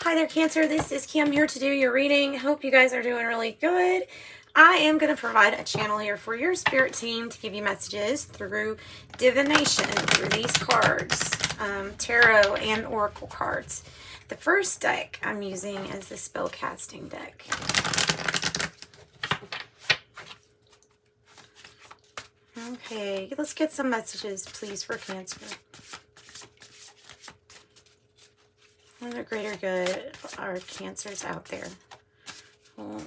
Hi there, Cancer. This is Kim here to do your reading. Hope you guys are doing really good. I am going to provide a channel here for your spirit team to give you messages through divination, through these cards, tarot and oracle cards. The first deck I'm using is the spell casting deck. Okay, let's get some messages, please, for Cancer. For the greater good are Cancers out there. Oh,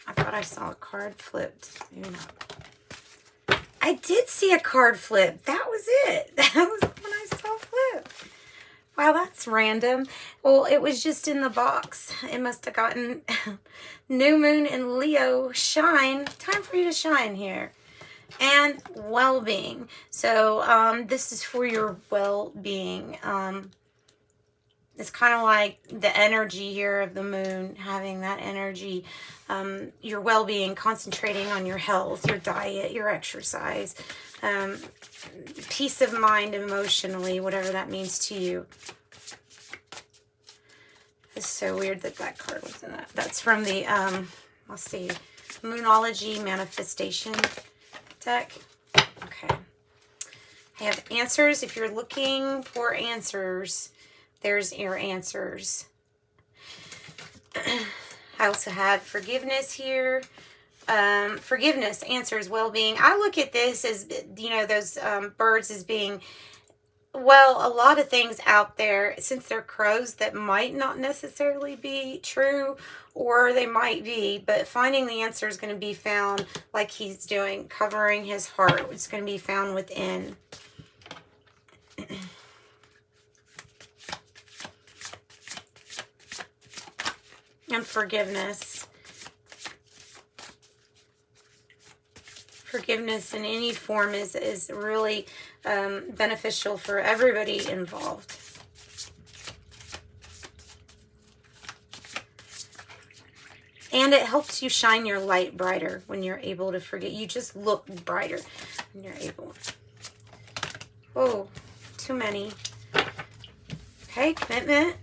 I thought I saw a card flipped. Maybe not. I did see a card flip. That was it. That was the one I saw flip. Wow, that's random. Well, it was just in the box. It must have gotten New Moon in Leo. Shine. Time for you to shine here. And well-being. So this is for your well-being. It's kind of like the energy here of the moon, having that energy, your well-being, concentrating on your health, your diet, your exercise, peace of mind emotionally, whatever that means to you. It's so weird that that card was in that. That's from the, let's see, Moonology Manifestation deck. Okay. I have answers. If you're looking for answers, there's your answers. I also had forgiveness here. Forgiveness, answers, well-being. I look at this as, you know, those birds as being, well, a lot of things out there, since they're crows, that might not necessarily be true, or they might be, but finding the answer is going to be found like he's doing, covering his heart. It's going to be found within. And forgiveness. Forgiveness in any form is really beneficial for everybody involved. And it helps you shine your light brighter when you're able to forget. You just look brighter when you're able. Oh, too many. Okay, commitment.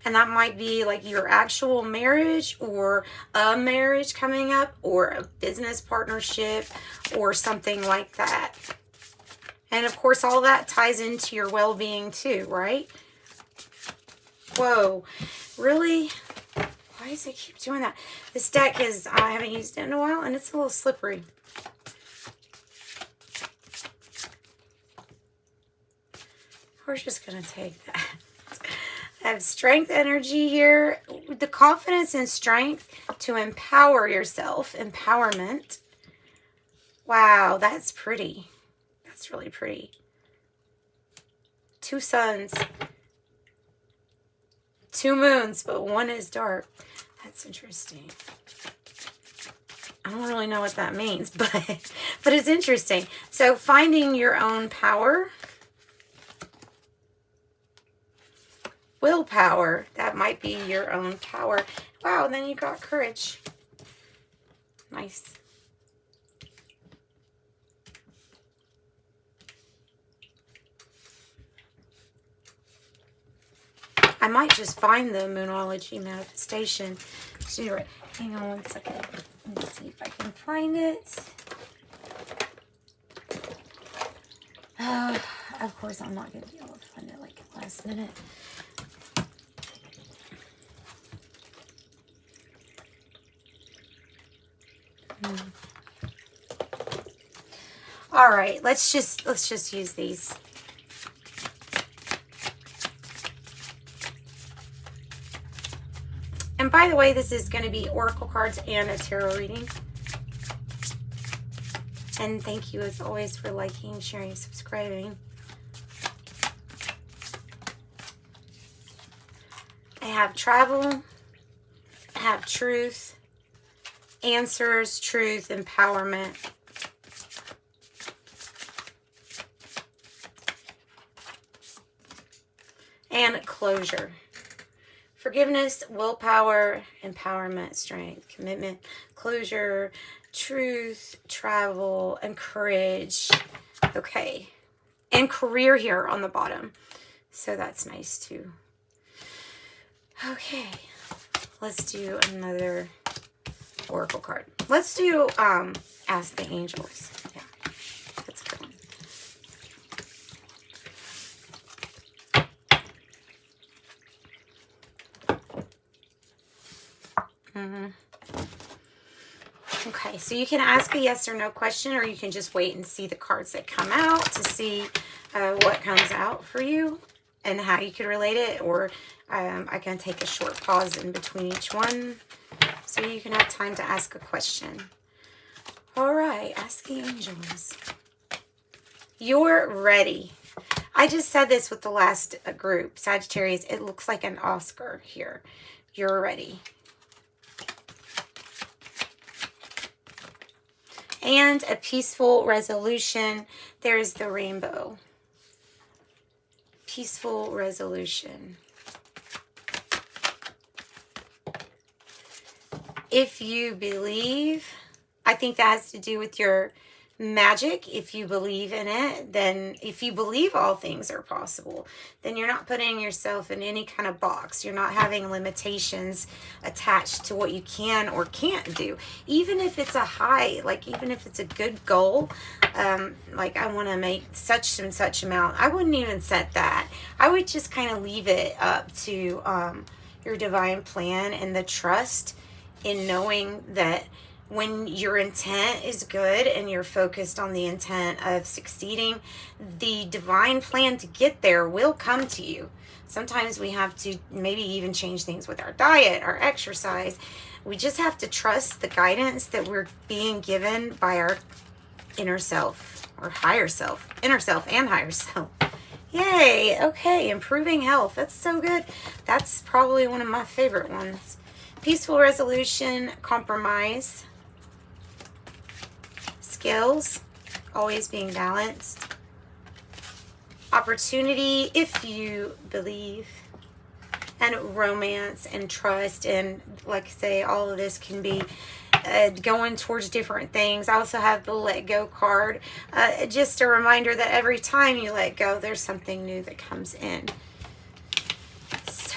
And that might be like your actual marriage, or a marriage coming up, or a business partnership, or something like that. And of course, all that ties into your well-being too, right? Whoa, really? Why does it keep doing that? This deck is, I haven't used it in a while, and it's a little slippery. We're just going to take that. I have strength energy here. The confidence and strength to empower yourself. Empowerment. Wow, that's pretty. That's really pretty. 2 suns. 2 moons, but one is dark. That's interesting. I don't really know what that means, but it's interesting. So finding your own power. Willpower, that might be your own power. Wow, and then you got courage. Nice. I might just find the Moonology Manifestation. Hang on one second. Let me see if I can find it. Of course, I'm not going to be able to find it like last minute. All right, let's just use these. And by the way, this is going to be oracle cards and a tarot reading. And thank you as always for liking, sharing, subscribing. I have travel. I have truth. Answers, truth, empowerment. And closure. Forgiveness, willpower, empowerment, strength, commitment, closure, truth, travel, and courage. Okay. And career here on the bottom. So that's nice too. Okay, let's do another oracle card. Let's do Ask the Angels. Yeah, that's a good one. Okay, so you can ask a yes or no question, or you can just wait and see the cards that come out to see what comes out for you and how you could relate it, or I can take a short pause in between each one so you can have time to ask a question. All right, ask the angels. You're ready. I just said this with the last group, Sagittarius. It looks like an Oscar here. You're ready. And a peaceful resolution. There's the rainbow. Peaceful resolution. If you believe, I think that has to do with your magic. If you believe in it, then if you believe all things are possible, then you're not putting yourself in any kind of box. You're not having limitations attached to what you can or can't do. Even if it's a high, like even if it's a good goal, like I want to make such and such amount, I wouldn't even set that. I would just kind of leave it up to your divine plan and the trust in knowing that when your intent is good and you're focused on the intent of succeeding, the divine plan to get there will come to you. Sometimes we have to maybe even change things with our diet, our exercise. We just have to trust the guidance that we're being given by our inner self or higher self, inner self and higher self. Yay. Okay. Improving health. That's so good. That's probably one of my favorite ones. Peaceful resolution, compromise. Skills, always being balanced. Opportunity, if you believe. And romance and trust. And like I say, all of this can be going towards different things. I also have the let go card. Just a reminder that every time you let go, there's something new that comes in. So,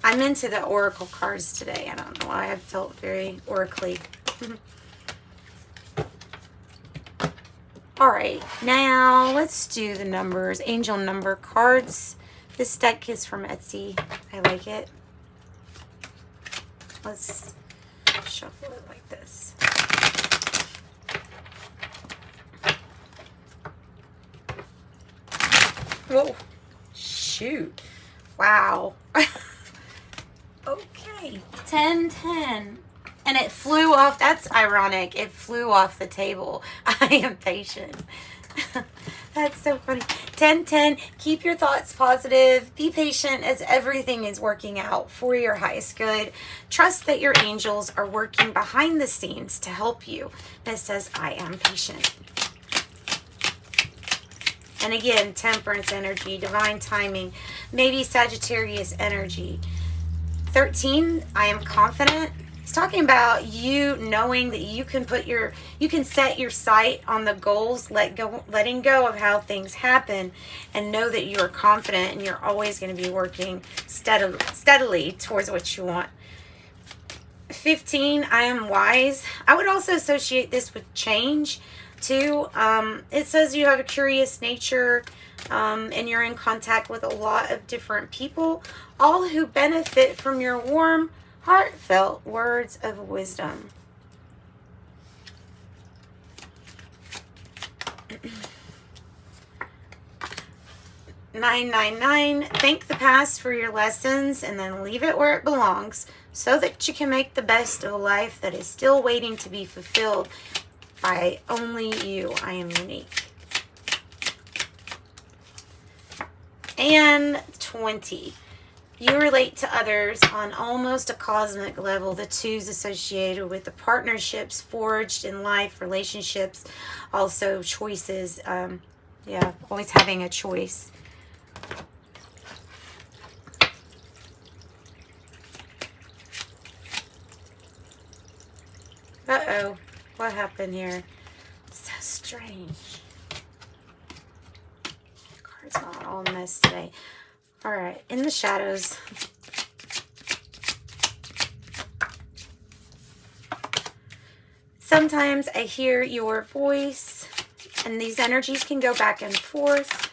I'm into the oracle cards today. I don't know why. I felt very oracly. All right, now let's do the numbers. Angel number cards. This deck is from Etsy. I like it. Let's shuffle it like this. Whoa, shoot. Wow. Okay, 10, 10. And it flew off. That's ironic. It flew off the table. I am patient. That's so funny. 10, 10. Keep your thoughts positive. Be patient as everything is working out for your highest good. Trust that your angels are working behind the scenes to help you. And it says, I am patient. And again, temperance energy, divine timing, maybe Sagittarius energy. 13, I am confident. It's talking about you knowing that you can set your sight on the goals, letting go of how things happen, and know that you are confident and you're always going to be working steadily towards what you want. 15, I am wise. I would also associate this with change too. It says you have a curious nature, and you're in contact with a lot of different people, all who benefit from your warm, heartfelt words of wisdom. $9.99. Thank the past for your lessons and then leave it where it belongs so that you can make the best of a life that is still waiting to be fulfilled by only you. I am unique. And 20. You relate to others on almost a cosmic level. The twos associated with the partnerships forged in life, relationships, also choices. Yeah, always having a choice. Uh-oh. What happened here? So strange. The card's not all messed today. All right, in the shadows. Sometimes I hear your voice, and these energies can go back and forth.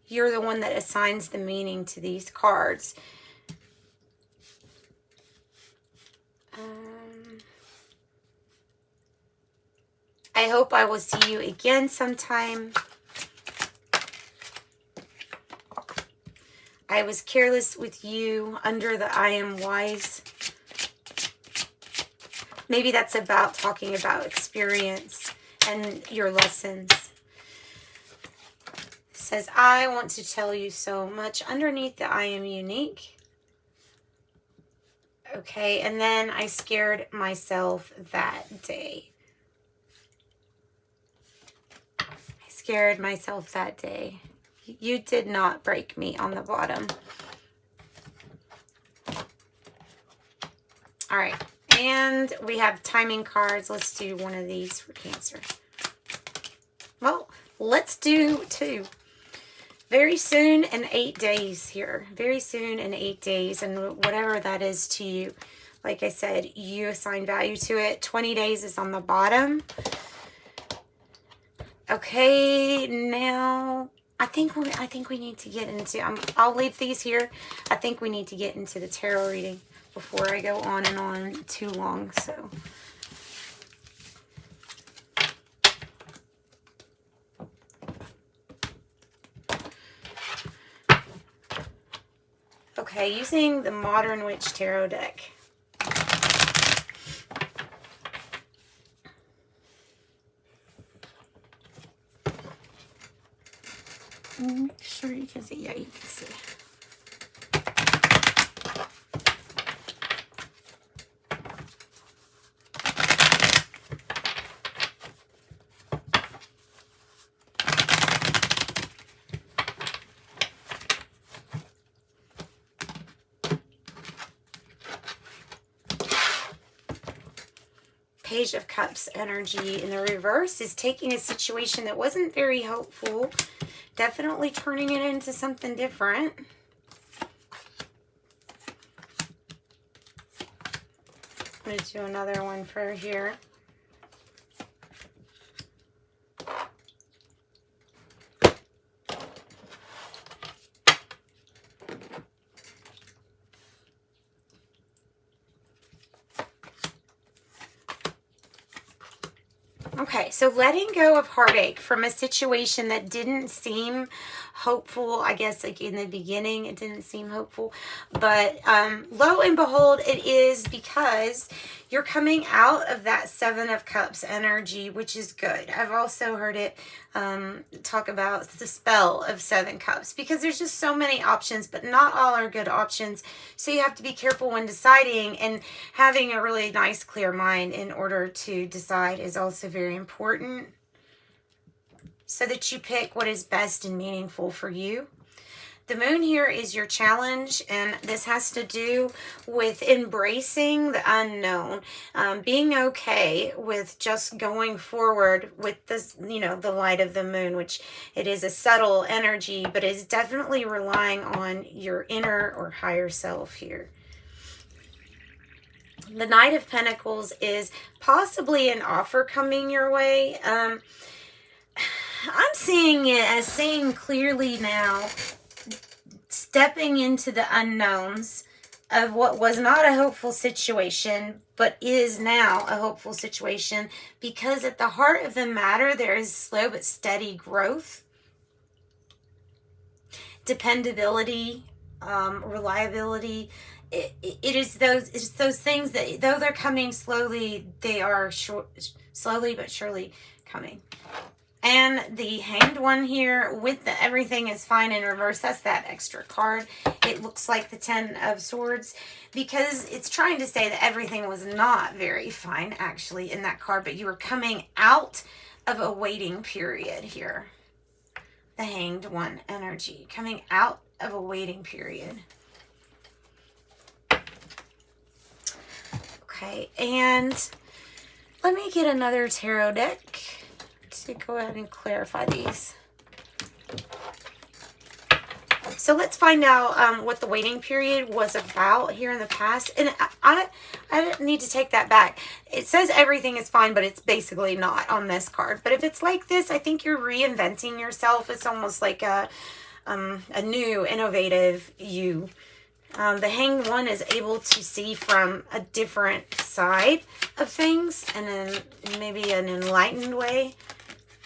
You're the one that assigns the meaning to these cards. I hope I will see you again sometime. I was careless with you under the I am wise. Maybe that's about talking about experience and your lessons. It says, I want to tell you so much. Underneath the I am unique. Okay, and then I scared myself that day. I scared myself that day. You did not break me on the bottom. All right, and we have timing cards. Let's do one of these for Cancer. Well, let's do two. Very soon in 8 days here. Very soon in 8 days, and whatever that is to you. Like I said, you assign value to it. 20 days is on the bottom. Okay, now I think we need to get into, I'll leave these here. I think we need to get into the tarot reading before I go on and on too long. So okay, using the Modern Witch Tarot deck. Make sure you can see. Yeah, you can see. Page of Cups energy in the reverse is taking a situation that wasn't very hopeful, definitely turning it into something different. I'm going to do another one for here. Okay, so letting go of heartache from a situation that didn't seem hopeful. I guess like in the beginning it didn't seem hopeful, but lo and behold, it is, because you're coming out of that Seven of Cups energy, which is good. I've also heard it talk about the spell of Seven Cups, because there's just so many options, but not all are good options. So you have to be careful when deciding, and having a really nice clear mind in order to decide is also very important, so that you pick what is best and meaningful for you. The moon here is your challenge, and this has to do with embracing the unknown, being okay with just going forward with this, you know, the light of the moon, which it is a subtle energy, but is definitely relying on your inner or higher self here. The Knight of Pentacles is possibly an offer coming your way. I'm seeing it as saying clearly now, stepping into the unknowns of what was not a hopeful situation, but is now a hopeful situation, because at the heart of the matter, there is slow but steady growth, dependability, reliability. It is those things that, though they're coming slowly, they are slowly but surely coming. And the Hanged One here with the everything is fine in reverse. That's that extra card. It looks like the Ten of Swords, because it's trying to say that everything was not very fine actually in that card, but you were coming out of a waiting period here. The Hanged One energy, coming out of a waiting period. Okay, and let me get another tarot deck to go ahead and clarify these. So let's find out what the waiting period was about here in the past. And I need to take that back. It says everything is fine, but it's basically not on this card. But if it's like this, I think you're reinventing yourself. It's almost like a new, innovative you. The Hanged One is able to see from a different side of things, and then maybe an enlightened way.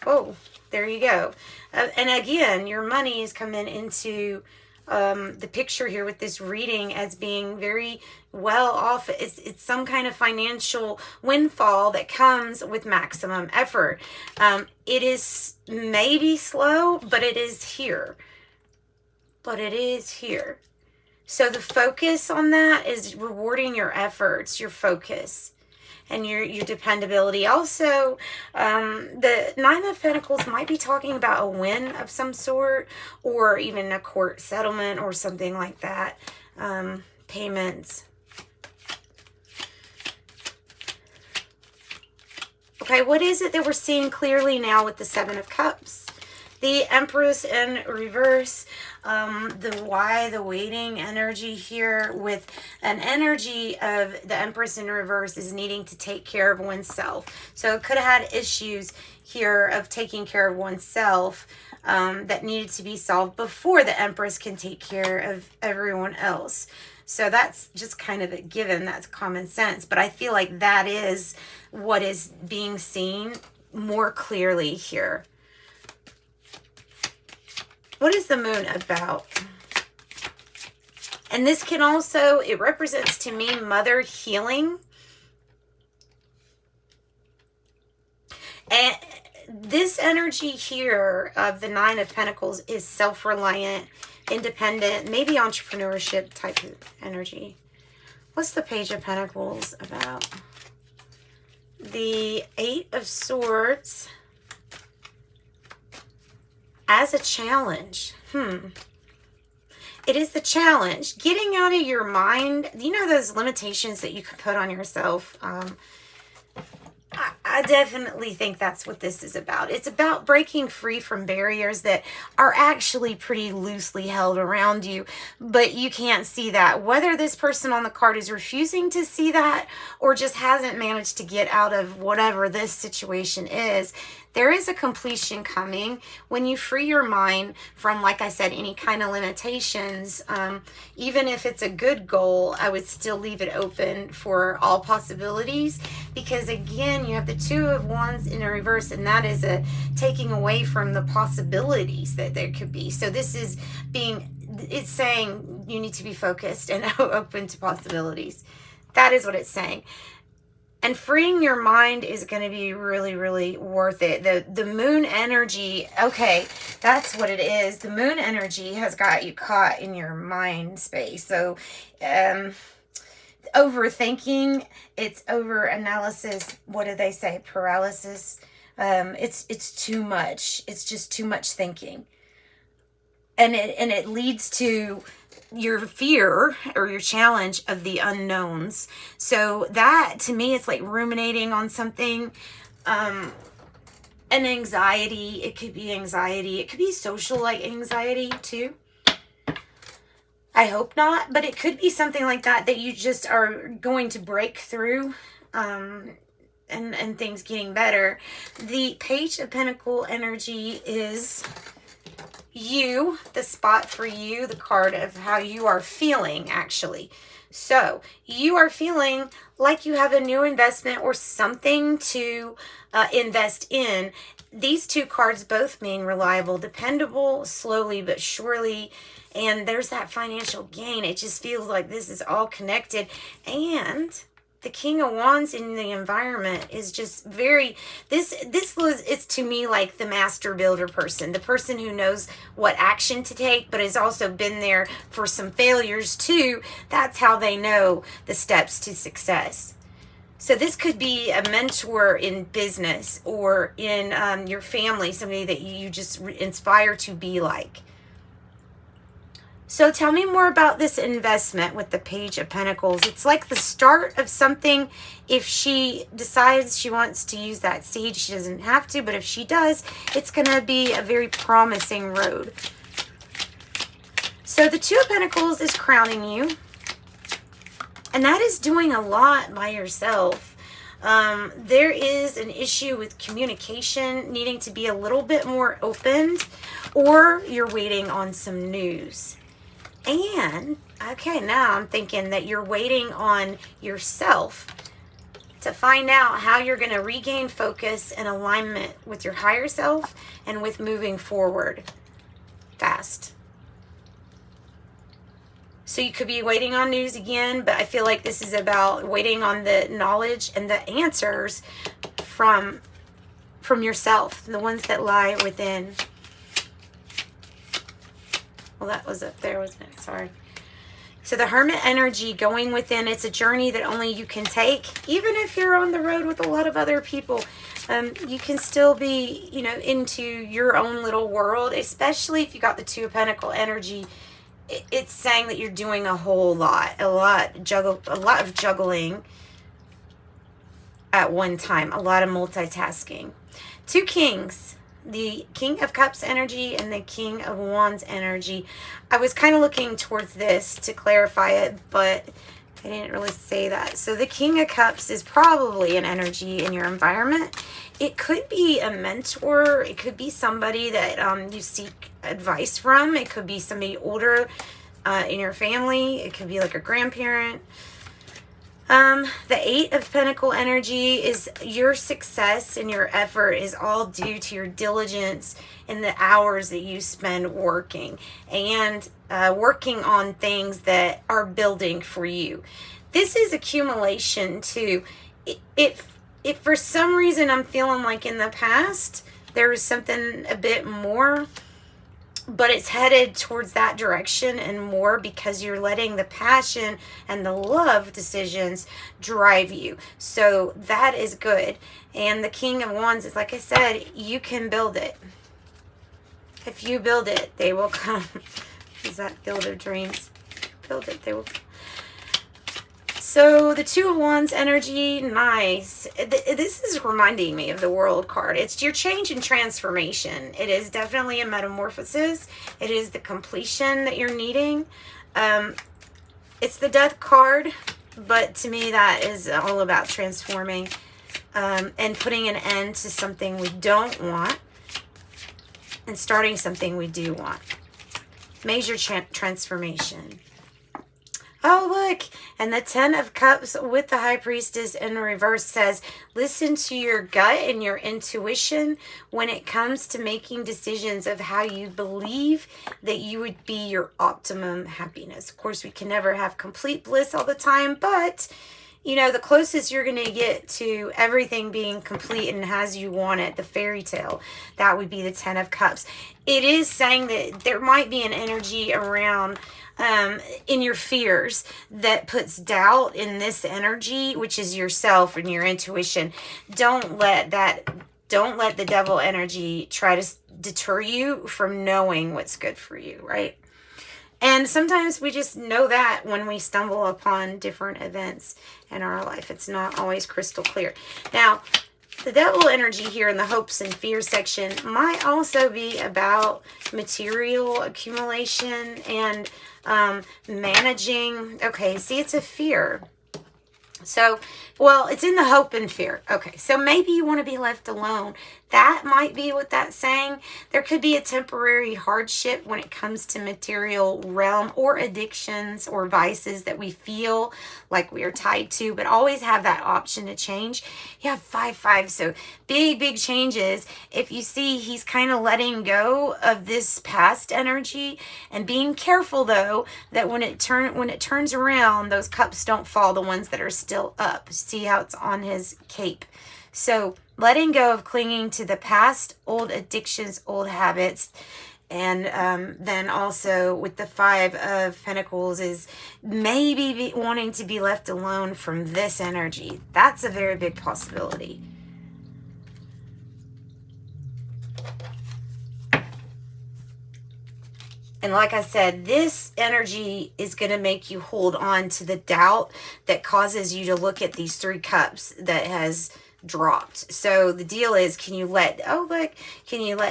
Oh, there you go. And again, your money is coming into the picture here with this reading as being very well off. It's some kind of financial windfall that comes with maximum effort. It is maybe slow, but it is here. But it is here. So the focus on that is rewarding your efforts, your focus, and your dependability. Also, the Nine of Pentacles might be talking about a win of some sort, or even a court settlement or something like that. Payments. Okay, what is it that we're seeing clearly now with the Seven of Cups? The Empress in reverse, the waiting energy here with an energy of the Empress in reverse is needing to take care of oneself. So it could have had issues here of taking care of oneself that needed to be solved before the Empress can take care of everyone else. So that's just kind of a given. That's common sense. But I feel like that is what is being seen more clearly here. What is the Moon about? And this can also, it represents to me mother healing. And this energy here of the Nine of Pentacles is self-reliant, independent, maybe entrepreneurship type of energy. What's the Page of Pentacles about? The Eight of Swords. As a challenge. It is the challenge. Getting out of your mind. You know those limitations that you can put on yourself? I definitely think that's what this is about. It's about breaking free from barriers that are actually pretty loosely held around you, but you can't see that. Whether this person on the card is refusing to see that or just hasn't managed to get out of whatever this situation is, there is a completion coming when you free your mind from, like I said, any kind of limitations. Even if it's a good goal, I would still leave it open for all possibilities, because again, you have the Two of Wands in a reverse, and that is a taking away from the possibilities that there could be. So this is it's saying you need to be focused and open to possibilities. That is what it's saying. And freeing your mind is going to be really, really worth it. The Moon energy, okay, that's what it is. The Moon energy has got you caught in your mind space. So overthinking, it's over analysis. What do they say? Paralysis. It's too much. It's just too much thinking. And it leads to your fear or your challenge of the unknowns. So that, to me, it's like ruminating on something. An anxiety. It could be anxiety. It could be social like anxiety too. I hope not, but it could be something like that you just are going to break through, and things getting better. The Page of Pentacle energy is you, the spot for you, the card of how you are feeling, actually. So you are feeling like you have a new investment or something to invest in. These two cards both mean reliable, dependable, slowly but surely. And there's that financial gain. It just feels like this is all connected. And the King of Wands in the environment is just very, it's to me like the master builder person, the person who knows what action to take, but has also been there for some failures too. That's how they know the steps to success. So this could be a mentor in business or in your family, somebody that you just inspire to be like. So tell me more about this investment with the Page of Pentacles. It's like the start of something. If she decides she wants to use that seed, she doesn't have to, but if she does, it's going to be a very promising road. So the Two of Pentacles is crowning you. And that is doing a lot by yourself. There is an issue with communication needing to be a little bit more opened, or you're waiting on some news. And, okay, now I'm thinking that you're waiting on yourself to find out how you're going to regain focus and alignment with your higher self and with moving forward fast. So you could be waiting on news again, but I feel like this is about waiting on the knowledge and the answers from yourself, the ones that lie within. Well, that was up there, wasn't it? Sorry. So the Hermit Energy going within, it's a journey that only you can take. Even if you're on the road with a lot of other people, you can still be, you know, into your own little world, especially if you got the Two of Pentacle energy. It's saying that you're doing a whole lot, a lot of juggling at one time, a lot of multitasking. Two Kings, the King of Cups energy and the King of Wands energy. I was kind of looking towards this to clarify it, but I didn't really say that. So the King of Cups is probably an energy in your environment. It could be a mentor. It could be somebody that you seek advice from. It could be somebody older in your family. It could be like a grandparent. The Eight of Pentacle energy is your success and your effort is all due to your diligence and the hours that you spend working and working on things that are building for you. This is accumulation too. If for some reason I'm feeling like in the past there was something a bit more, but it's headed towards that direction and more because you're letting the passion and the love decisions drive you. So that is good. And the King of Wands is, like I said, you can build it. If you build it, they will come. Is that Field of Dreams? Build it, they will come. So the Two of Wands energy, nice. This is reminding me of the World card. It's your change and transformation. It is definitely a metamorphosis. It is the completion that you're needing. It's the Death card, but to me that is all about transforming and putting an end to something we don't want and starting something we do want. Major transformation. Oh, look. And the Ten of Cups with the High Priestess in reverse says, listen to your gut and your intuition when it comes to making decisions of how you believe that you would be your optimum happiness. Of course, we can never have complete bliss all the time, but, you know, the closest you're going to get to everything being complete and as you want it, the fairy tale, that would be the Ten of Cups. It is saying that there might be an energy around in your fears that puts doubt in this energy, which is yourself and your intuition. Don't let the devil energy try to deter you from knowing what's good for you, right? And sometimes we just know that when we stumble upon different events in our life. It's not always crystal clear. Now, the devil energy here in the hopes and fears section might also be about material accumulation and managing. Okay, see, it's a fear. So, well, it's in the hope and fear. Okay, so maybe you want to be left alone. That might be what that's saying. There could be a temporary hardship when it comes to material realm or addictions or vices that we feel like we are tied to, but always have that option to change. You have 5-5, so big changes. If you see, he's kind of letting go of this past energy and being careful though that when it turns around, those cups don't fall, the ones that are still up. See how it's on his cape. So letting go of clinging to the past, old addictions, old habits. And then also with the Five of Pentacles is maybe wanting to be left alone from this energy. That's a very big possibility. And like I said, this energy is going to make you hold on to the doubt that causes you to look at these three cups that has dropped. So the deal is, can you let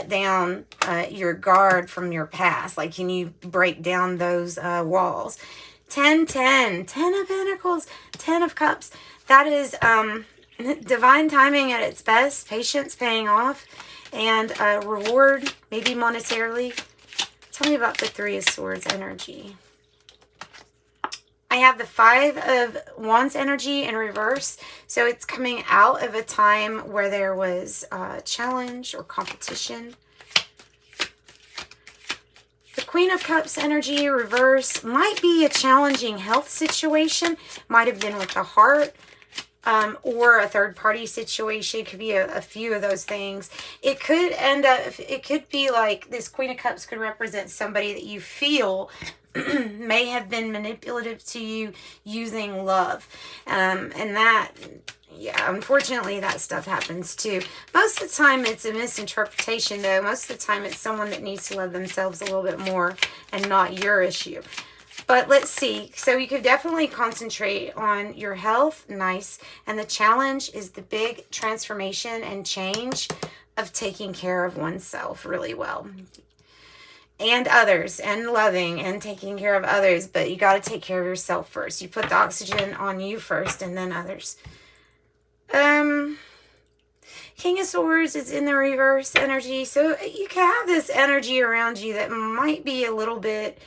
down your guard from your past? Like, can you break down those walls? 10, 10 of Pentacles, 10 of Cups. That is divine timing at its best, patience paying off, and reward, maybe monetarily. Tell me about the Three of Swords energy. I have the Five of Wands energy in reverse. So it's coming out of a time where there was a challenge or competition. The Queen of Cups energy reverse might be a challenging health situation. Might have been with the heart. Or a third-party situation. It could be a few of those things. It could end up, it could be like this Queen of Cups could represent somebody that you feel may have been manipulative to you using love. And that, yeah, unfortunately that stuff happens too. Most of the time it's a misinterpretation though. Most of the time it's someone that needs to love themselves a little bit more and not your issue. But let's see. So you could definitely concentrate on your health. Nice. And the challenge is the big transformation and change of taking care of oneself really well. And others. And loving and taking care of others. But you got to take care of yourself first. You put the oxygen on you first and then others. King of Swords is in the reverse energy. So you can have this energy around you that might be a little bit...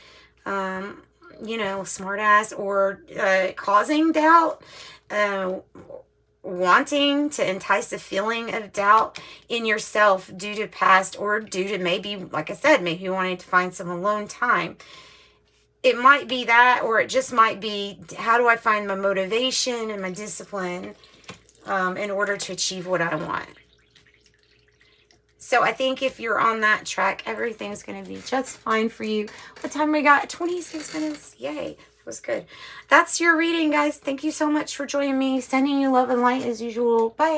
you know, smartass or causing doubt, wanting to entice a feeling of doubt in yourself due to past or due to maybe, like I said, maybe you wanted to find some alone time. It might be that, or it just might be, how do I find my motivation and my discipline in order to achieve what I want? So I think if you're on that track, everything's going to be just fine for you. What time we got? 26 minutes. Yay. That was good. That's your reading, guys. Thank you so much for joining me. Sending you love and light as usual. Bye.